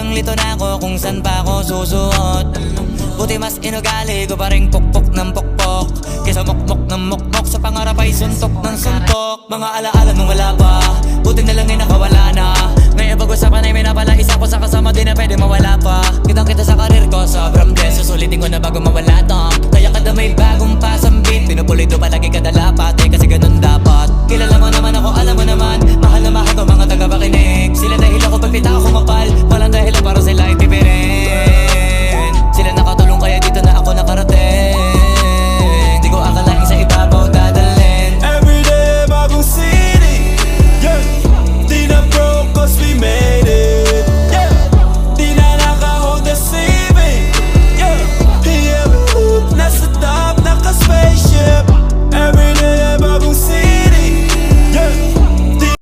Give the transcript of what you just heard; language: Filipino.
Litong lito na ako kung san pa ako susuot. Buti mas inugali ko pa rin pukpok ng pukpok kesa mukmok ng mukmok, sa pangarap ay suntok ng suntok. Mga alaala nung wala pa, buti na lang ay nakawala na. Ngayon pag-usapan ay may napala isa ko sa kasama din na pwede mawala pa. Kitang kita sa karir ko, sobrang blessed. Susulitin ko na bago mawala to. Kaya kada may bagong pasang beat, pinupulido palagi kada